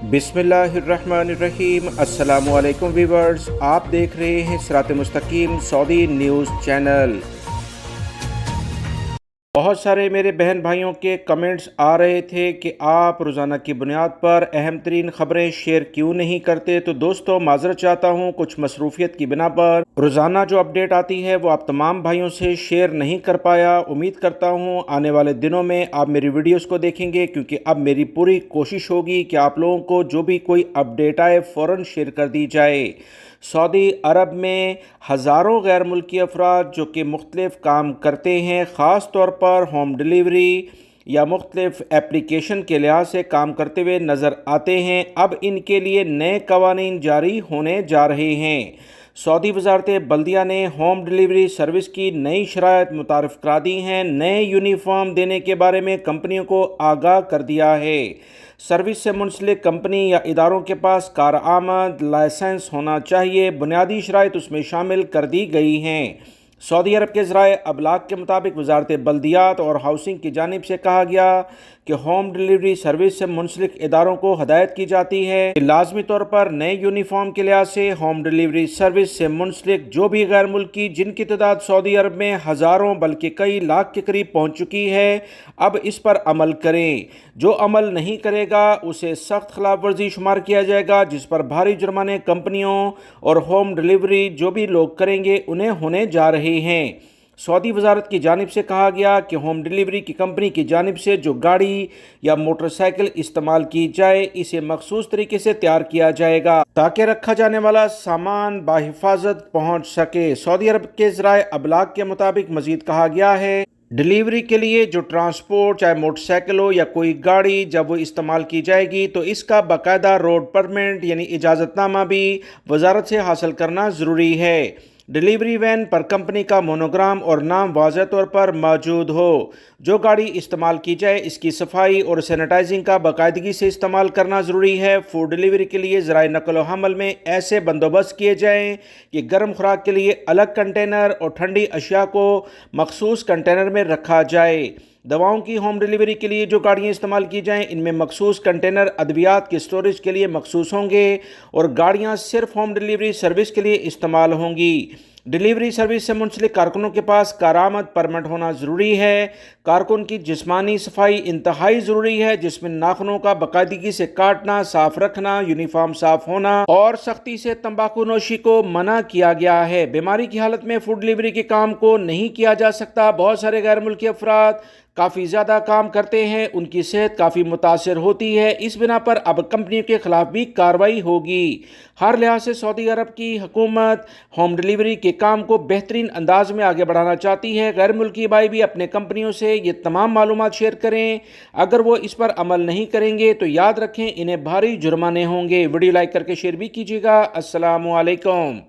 बिस्मिल्लाहिर्रहमानिर्रहीम। अस्सलाम वालेकुम व्यूअर्स, आप देख रहे हैं सिरात मुस्तकीम सऊदी न्यूज़ चैनल। बहुत सारे मेरे बहन भाइयों के कमेंट्स आ रहे थे कि आप रोज़ाना की बुनियाद पर अहम तरीन ख़बरें शेयर क्यों नहीं करते। तो दोस्तों, माज़रत चाहता हूँ, कुछ मसरूफ़ियत की बिना पर रोज़ाना जो अपडेट आती है वो आप तमाम भाइयों से शेयर नहीं कर पाया। उम्मीद करता हूँ आने वाले दिनों में आप मेरी वीडियोज़ को देखेंगे, क्योंकि अब मेरी पूरी कोशिश होगी कि आप लोगों को जो भी कोई अपडेट आए फ़ौरन शेयर कर दी जाए। सऊदी अरब में हज़ारों गैर मुल्की अफराद जो कि मुख्तलिफ़ काम करते हैं, ख़ास तौर पर होम डिलीवरी या मुख्तलिफ़ एप्लीकेशन के लिहाज से काम करते हुए नज़र आते हैं। अब इनके लिए नए कवानीन जारी होने जा रहे हैं। सऊदी वजारत बल्दिया ने होम डिलीवरी सर्विस की नई शराइत मुतारफ़ करा दी हैं। नए यूनिफॉर्म देने के बारे में कंपनियों को आगाह कर दिया है। सर्विस से मुंसलिक कंपनी या इदारों के पास कारआमद लाइसेंस होना चाहिए। बुनियादी शराइत उसमें शामिल कर दी गई हैं। सऊदी अरब के ज़राए अबलाग के मुताबिक वजारत बल्दियात और हाउसिंग की जानिब से कहा गया कि होम डिलीवरी सर्विस से मुंसलिक इदारों को हदायत की जाती है कि लाजमी तौर पर नए यूनिफॉर्म के लिहाज से होम डिलीवरी सर्विस से मुंसलिक जो भी गैर मुल्की, जिनकी तादाद सऊदी अरब में हज़ारों बल्कि कई लाख के करीब पहुँच चुकी है, अब इस पर अमल करें। जो अमल नहीं करेगा उसे सख्त खिलाफ वर्जी शुमार किया जाएगा, जिस पर भारी जुर्माने कंपनियों और होम डिलीवरी जो भी लोग करेंगे उन्हें होने जा रहे हैं। सऊदी वजारत की जानिब से कहा गया कि होम डिलीवरी की कंपनी की जानिब से जो गाड़ी या मोटरसाइकिल इस्तेमाल की जाए, इसे मखसूस तरीके से तैयार किया जाएगा ताकि रखा जाने वाला सामान बाहिफाजत पहुंच सके। सऊदी अरब के ज़राए अबलाग के मुताबिक मजीद कहा गया है, डिलीवरी के लिए जो ट्रांसपोर्ट, चाहे मोटरसाइकिल हो या कोई गाड़ी, जब वो इस्तेमाल की जाएगी तो इसका बाकायदा रोड परमिट यानी इजाज़तनामा भी वजारत से हासिल करना ज़रूरी है। डिलीवरी वैन पर कंपनी का मोनोग्राम और नाम वाज़ेह तौर पर मौजूद हो। जो गाड़ी इस्तेमाल की जाए इसकी सफाई और सैनिटाइजिंग का बाकायदगी से इस्तेमाल करना ज़रूरी है। फूड डिलीवरी के लिए ज़राए नकल व हमल में ऐसे बंदोबस्त किए जाएँ कि गर्म खुराक के लिए अलग कंटेनर और ठंडी अशिया को मखसूस कंटेनर में रखा जाए। दवाओं की होम डिलीवरी के लिए जो गाड़ियाँ इस्तेमाल की जाएं, इनमें मखसूस कंटेनर अद्वियात के स्टोरेज के लिए मखसूस होंगे और गाड़ियाँ सिर्फ होम डिलीवरी सर्विस के लिए इस्तेमाल होंगी। डिलीवरी सर्विस से मुंसलिक कारकुनों के पास कारआमद परमिट होना ज़रूरी है। कारकुन की जिस्मानी सफाई इंतहाई ज़रूरी है, जिसमें नाखूनों का बाकायदगी से काटना, साफ रखना, यूनिफॉर्म साफ होना और सख्ती से तंबाकू नोशी को मना किया गया है। बीमारी की हालत में फूड डिलीवरी के काम को नहीं किया जा सकता। बहुत सारे गैर मुल्की अफराद काफ़ी ज़्यादा काम करते हैं, उनकी सेहत काफ़ी मुतासर होती है। इस बिना पर अब कंपनियों के खिलाफ भी कार्रवाई होगी। हर लिहाज से सऊदी अरब की हुकूमत होम डिलीवरी के काम को बेहतरीन अंदाज में आगे बढ़ाना चाहती है। गैर मुल्की भाई भी अपने कंपनियों से ये तमाम मालूमात शेयर करें। अगर वो इस पर अमल नहीं करेंगे तो याद रखें, इन्हें भारी जुर्माने होंगे। वीडियो लाइक करके शेयर भी कीजिएगा। अस्सलामु अलैकुम।